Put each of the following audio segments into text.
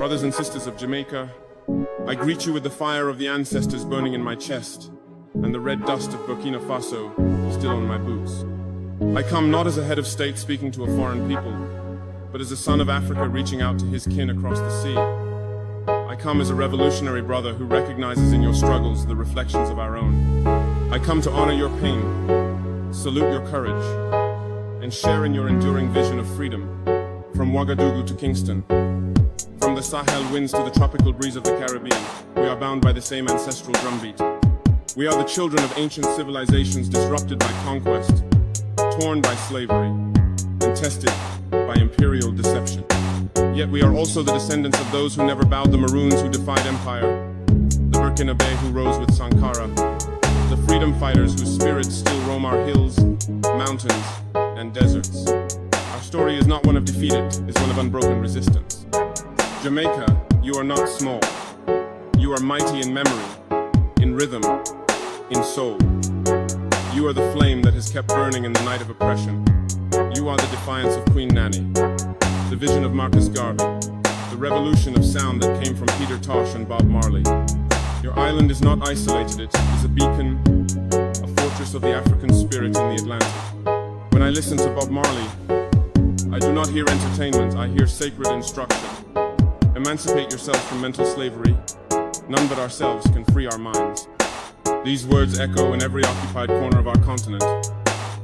Brothers and sisters of Jamaica, I greet you with the fire of the ancestors burning in my chest and the red dust of Burkina Faso still on my boots. I come not as a head of state speaking to a foreign people, but as a son of Africa reaching out to his kin across the sea. I come as a revolutionary brother who recognizes in your struggles the reflections of our own. I come to honor your pain, salute your courage, and share in your enduring vision of freedom. From Ouagadougou to Kingston, from the Sahel winds to the tropical breeze of the Caribbean, we are bound by the same ancestral drumbeat. We are the children of ancient civilizations disrupted by conquest, torn by slavery, and tested by imperial deception. Yet we are also the descendants of those who never bowed, the Maroons who defied empire, the Burkinabe who rose with Sankara, the freedom fighters whose spirits still roam our hills, mountains, and deserts. Our story is not one of defeat, it is one of unbroken resistance. Jamaica, you are not small. You are mighty in memory, in rhythm, in soul. You are the flame that has kept burning in the night of oppression. You are the defiance of Queen Nanny, the vision of Marcus Garvey, the revolution of sound that came from Peter Tosh and Bob Marley. Your island is not isolated, it is a beacon, a fortress of the African spirit in the Atlantic. When I listen to Bob Marley, I do not hear entertainment, I hear sacred instruction. Emancipate yourself from mental slavery. None but ourselves can free our minds. These words echo in every occupied corner of our continent.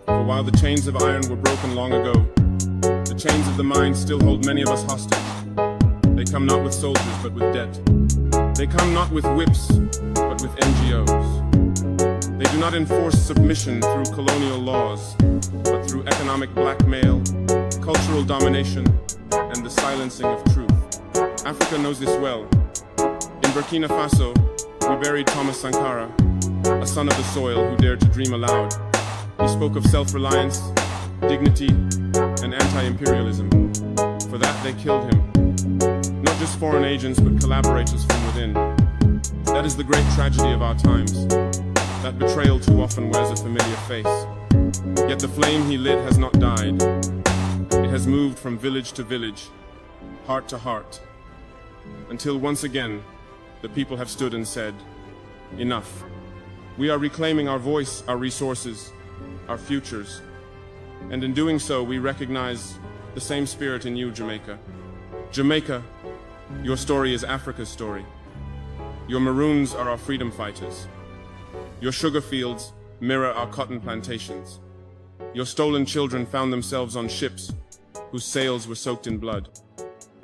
For while the chains of iron were broken long ago, the chains of the mind still hold many of us hostage. They come not with soldiers, but with debt. They come not with whips, but with NGOs. They do not enforce submission through colonial laws, but through economic blackmail, cultural domination, and the silencing of truth. Africa knows this well. In Burkina Faso, we buried Thomas Sankara, a son of the soil who dared to dream aloud. He spoke of self-reliance, dignity, and anti-imperialism. For that, they killed him. Not just foreign agents, but collaborators from within. That is the great tragedy of our times. That betrayal too often wears a familiar face. Yet the flame he lit has not died. It has moved from village to village, heart to heart, until once again, the people have stood and said, enough. We are reclaiming our voice, our resources, our futures. And in doing so, we recognize the same spirit in you, Jamaica. Jamaica, your story is Africa's story. Your Maroons are our freedom fighters. Your sugar fields mirror our cotton plantations. Your stolen children found themselves on ships whose sails were soaked in blood.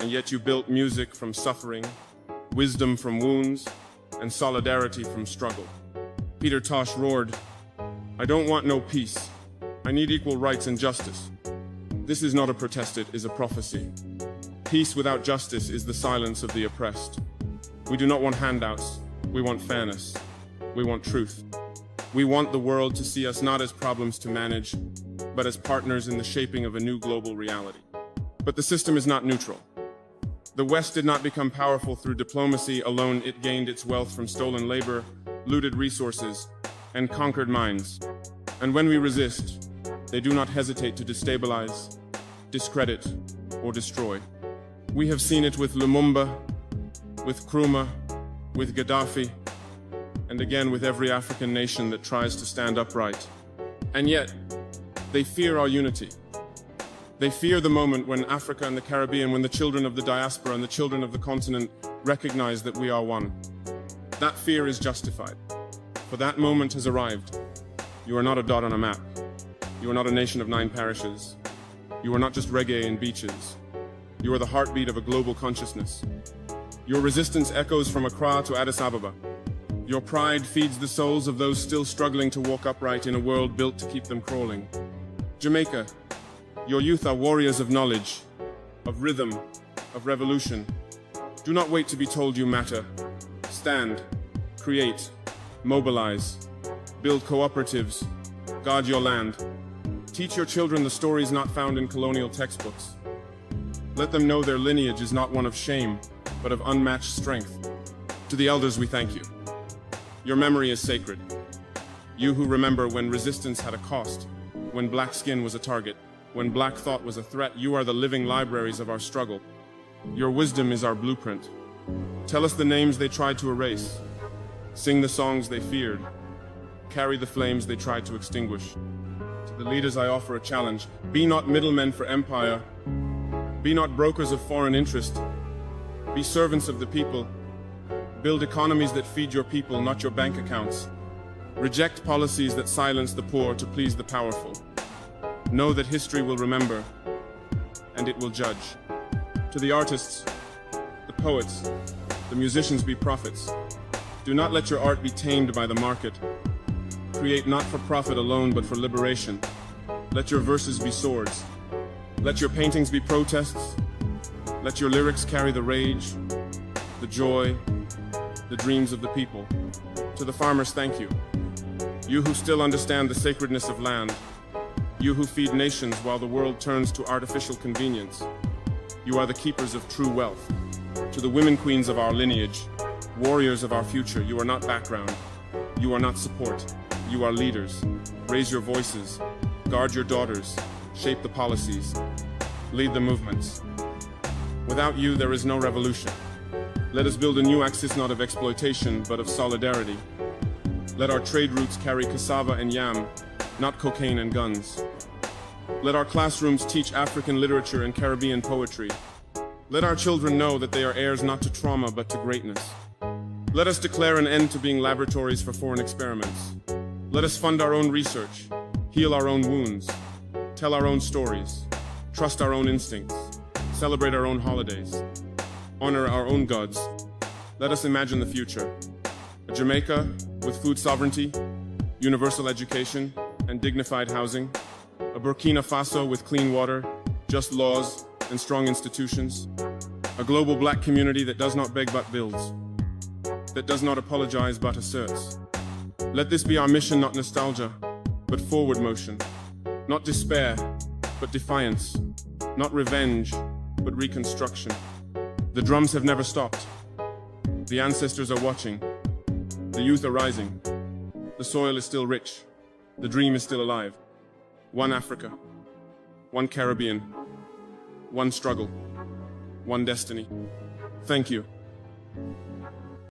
And yet you built music from suffering, wisdom from wounds, and solidarity from struggle. Peter Tosh roared, "I don't want no peace. I need equal rights and justice." This is not a protest, it is a prophecy. Peace without justice is the silence of the oppressed. We do not want handouts. We want fairness. We want truth. We want the world to see us not as problems to manage, but as partners in the shaping of a new global reality. But the system is not neutral. The West did not become powerful through diplomacy alone. It gained its wealth from stolen labor, looted resources, and conquered minds. And when we resist, they do not hesitate to destabilize, discredit, or destroy. We have seen it with Lumumba, with Nkrumah, with Gaddafi, and again with every African nation that tries to stand upright. And yet, they fear our unity. They fear the moment when Africa and the Caribbean, when the children of the diaspora and the children of the continent recognize that we are one. That fear is justified, for that moment has arrived. You are not a dot on a map. You are not a nation of 9 parishes. You are not just reggae and beaches. You are the heartbeat of a global consciousness. Your resistance echoes from Accra to Addis Ababa. Your pride feeds the souls of those still struggling to walk upright in a world built to keep them crawling. Jamaica, your youth are warriors of knowledge, of rhythm, of revolution. Do not wait to be told you matter. Stand, create, mobilize, build cooperatives, guard your land. Teach your children the stories not found in colonial textbooks. Let them know their lineage is not one of shame, but of unmatched strength. To the elders, we thank you. Your memory is sacred. You who remember when resistance had a cost, when black skin was a target, when black thought was a threat, you are the living libraries of our struggle. Your wisdom is our blueprint. Tell us the names they tried to erase. Sing the songs they feared. Carry the flames they tried to extinguish. To the leaders I offer a challenge. Be not middlemen for empire. Be not brokers of foreign interest. Be servants of the people. Build economies that feed your people, not your bank accounts. Reject policies that silence the poor to please the powerful. Know that history will remember, and it will judge. To the artists, the poets, the musicians, be prophets. Do not let your art be tamed by the market. Create not for profit alone, but for liberation. Let your verses be swords. Let your paintings be protests. Let your lyrics carry the rage, the joy, the dreams of the people. To the farmers, thank you. You who still understand the sacredness of land. You who feed nations while the world turns to artificial convenience. You are the keepers of true wealth. To the women queens of our lineage, warriors of our future, you are not background. You are not support. You are leaders. Raise your voices. Guard your daughters. Shape the policies. Lead the movements. Without you, there is no revolution. Let us build a new axis not of exploitation, but of solidarity. Let our trade routes carry cassava and yam, not cocaine and guns. Let our classrooms teach African literature and Caribbean poetry. Let our children know that they are heirs not to trauma, but to greatness. Let us declare an end to being laboratories for foreign experiments. Let us fund our own research, heal our own wounds, tell our own stories, trust our own instincts, celebrate our own holidays, honor our own gods. Let us imagine the future. A Jamaica with food sovereignty, universal education, and dignified housing. A Burkina Faso with clean water, just laws, and strong institutions. A global black community that does not beg but builds. That does not apologize but asserts. Let this be our mission, not nostalgia, but forward motion. Not despair, but defiance. Not revenge, but reconstruction. The drums have never stopped. The ancestors are watching. The youth are rising. The soil is still rich. The dream is still alive. One Africa. One Caribbean. One struggle. One destiny. Thank you.